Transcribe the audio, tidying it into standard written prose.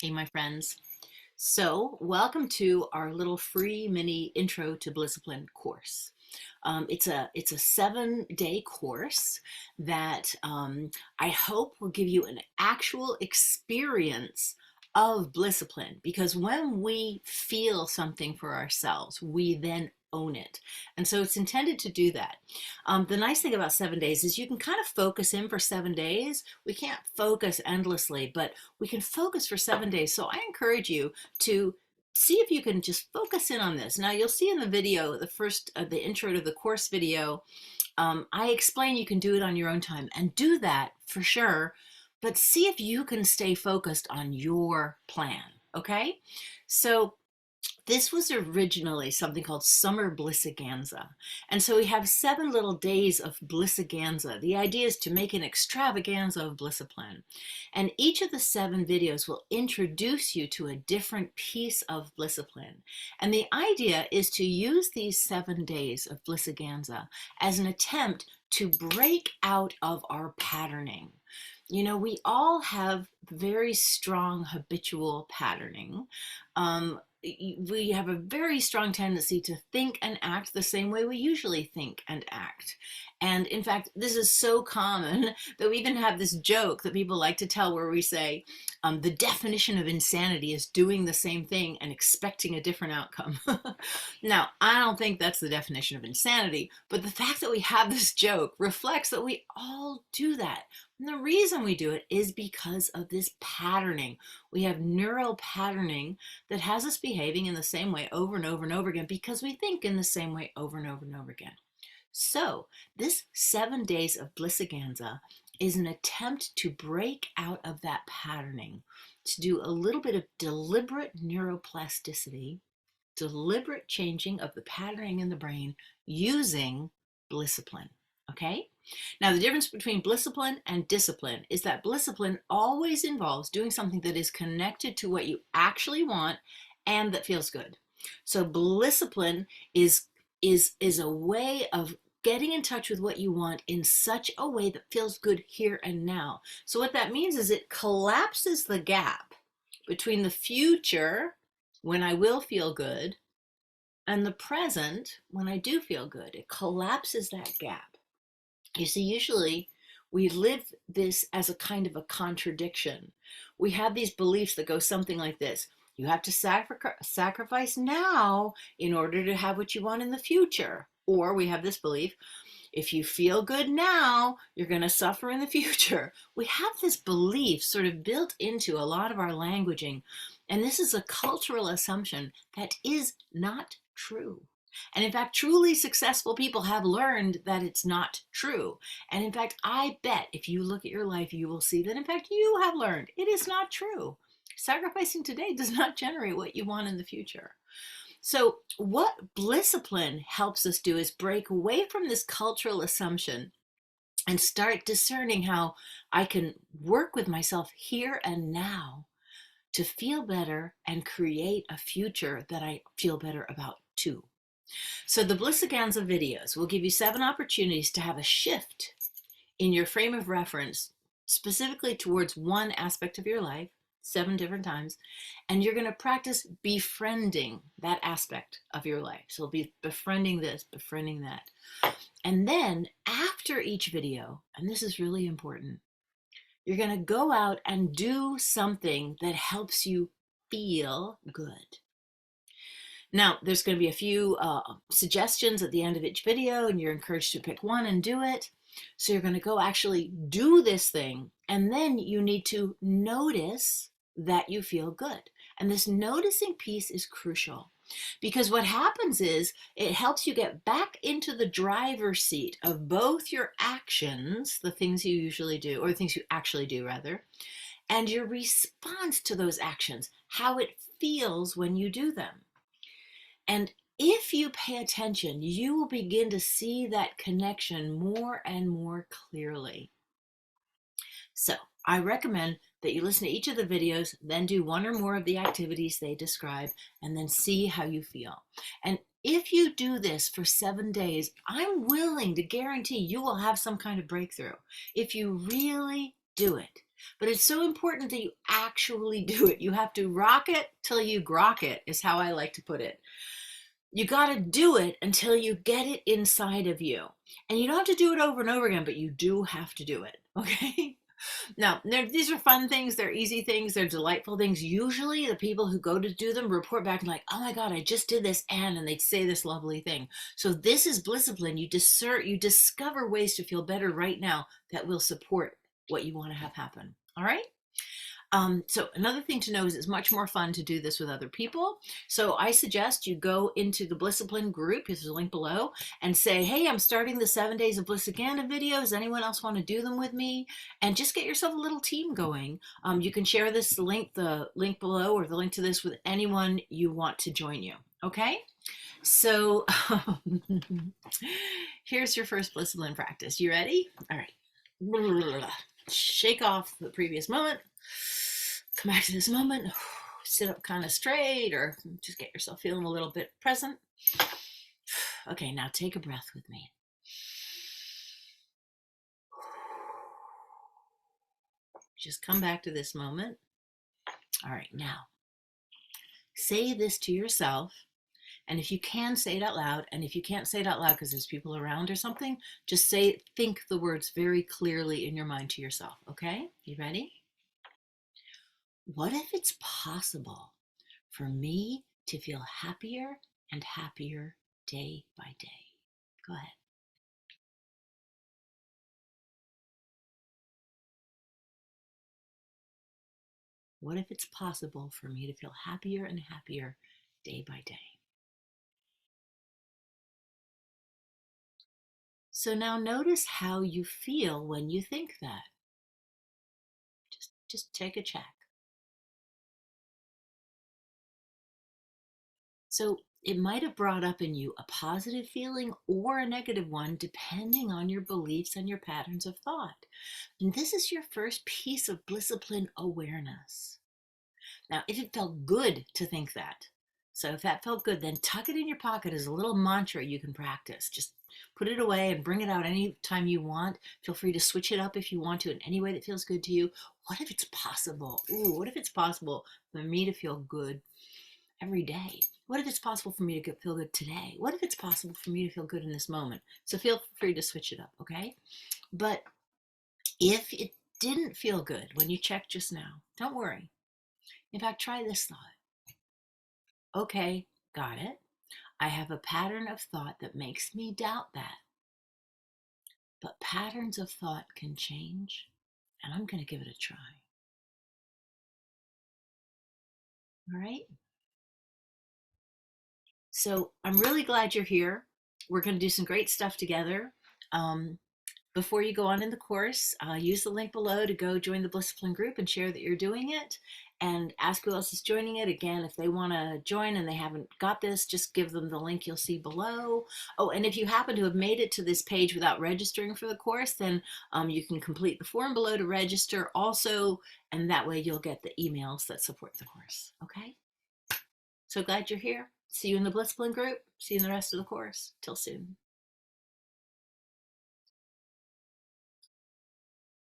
Hey, my friends. So, welcome to our little free mini intro to Blissipline course. It's a 7-day course that I hope will give you an actual experience of Blissipline, because when we feel something for ourselves, we then own it. And so it's intended to do that. The nice thing about 7 days is you can kind of focus in for 7 days. We can't focus endlessly, but we can focus for 7 days. So I encourage you to see if you can just focus in on this. Now you'll see in the video, the intro to the course video, I explain you can do it on your own time, and do that for sure, but see if you can stay focused on your plan. Okay. So this was originally something called Summer Blissiganza. And so we have 7 little days of Blissiganza. The idea is to make an extravaganza of Blissipline. And each of the 7 videos will introduce you to a different piece of Blissipline. And the idea is to use these 7 days of Blissiganza as an attempt to break out of our patterning. You know, we all have very strong habitual patterning. We have a very strong tendency to think and act the same way we usually think and act. And in fact, this is so common that we even have this joke that people like to tell where we say, the definition of insanity is doing the same thing and expecting a different outcome. Now, I don't think that's the definition of insanity, but the fact that we have this joke reflects that we all do that. And the reason we do it is because of this patterning. We have neural patterning that has us behaving in the same way over and over and over again because we think in the same way over and over and over again. So this 7 days of Blissiganza is an attempt to break out of that patterning, to do a little bit of deliberate neuroplasticity, deliberate changing of the patterning in the brain using Blissipline. Okay? Now, the difference between Blissipline and discipline is that Blissipline always involves doing something that is connected to what you actually want and that feels good. So Blissipline is a way of getting in touch with what you want in such a way that feels good here and now. So what that means is it collapses the gap between the future, when I will feel good, and the present, when I do feel good. It collapses that gap. You see, usually we live this as a kind of a contradiction. We have these beliefs that go something like this: you have to sacrifice now in order to have what you want in the future. Or we have this belief: if you feel good now, you're going to suffer in the future. We have this belief sort of built into a lot of our languaging, and this is a cultural assumption that is not true. And in fact, truly successful people have learned that it's not true. And in fact, I bet if you look at your life, you will see that in fact you have learned it is not true. Sacrificing today does not generate what you want in the future. So what Blissipline helps us do is break away from this cultural assumption and start discerning how I can work with myself here and now to feel better and create a future that I feel better about too. So the Blissiganza videos will give you 7 opportunities to have a shift in your frame of reference, specifically towards one aspect of your life, 7 different times, and you're going to practice befriending that aspect of your life. So it'll be befriending this, befriending that. And then after each video, and this is really important, you're going to go out and do something that helps you feel good. Now, there's going to be a few suggestions at the end of each video, and you're encouraged to pick one and do it. So you're going to go actually do this thing, and then you need to notice that you feel good. And this noticing piece is crucial, because what happens is it helps you get back into the driver's seat of both your actions, the things you usually do, or the things you actually do rather, and your response to those actions, how it feels when you do them. And if you pay attention, you will begin to see that connection more and more clearly. So I recommend that you listen to each of the videos, then do one or more of the activities they describe, and then see how you feel. And if you do this for 7 days, I'm willing to guarantee you will have some kind of breakthrough if you really do it. But it's so important that you actually do it. You have to rock it till you grok it, is how I like to put it. You got to do it until you get it inside of you. And you don't have to do it over and over again, but you do have to do it. Okay. Now, these are fun things. They're easy things. They're delightful things. Usually the people who go to do them report back and like, oh my God, I just did this. And they say this lovely thing. So this is Blissipline. You discover ways to feel better right now that will support what you want to have happen. All right. So another thing to know is it's much more fun to do this with other people. So I suggest you go into the Blissipline group, there's a link below, and say, hey, I'm starting the 7 Days of Blissaganda videos. Anyone else want to do them with me? And just get yourself a little team going. You can share the link below or the link to this with anyone you want to join you. Okay? So here's your first Blissipline practice. You ready? All right. Shake off the previous moment. Come back to this moment. Sit up kind of straight or just get yourself feeling a little bit present. Okay, now take a breath with me. Just come back to this moment. All right, now say this to yourself. And if you can, say it out loud. And if you can't say it out loud because there's people around or something, just think the words very clearly in your mind to yourself. Okay, you ready? What if it's possible for me to feel happier and happier day by day? Go ahead. What if it's possible for me to feel happier and happier day by day? So now notice how you feel when you think that. Just take a check. So it might have brought up in you a positive feeling or a negative one, depending on your beliefs and your patterns of thought. And this is your first piece of Blissipline awareness. Now, if it felt good to think that, so if that felt good, then tuck it in your pocket as a little mantra you can practice. Just put it away and bring it out anytime you want. Feel free to switch it up if you want to in any way that feels good to you. What if it's possible? Ooh, what if it's possible for me to feel good every day? What if it's possible for me to feel good today? What if it's possible for me to feel good in this moment? So feel free to switch it up, okay? But if it didn't feel good when you checked just now, don't worry. In fact, try this thought. Okay, got it. I have a pattern of thought that makes me doubt that. But patterns of thought can change, and I'm going to give it a try. All right? So I'm really glad you're here. We're going to do some great stuff together. Before you go on in the course, use the link below to go join the Blissipline group and share that you're doing it, and ask who else is joining it. Again, if they want to join and they haven't got this, just give them the link you'll see below. Oh, and if you happen to have made it to this page without registering for the course, then you can complete the form below to register also, and that way you'll get the emails that support the course. Okay? So glad you're here. See you in the Blissipline group. See you in the rest of the course. Till soon.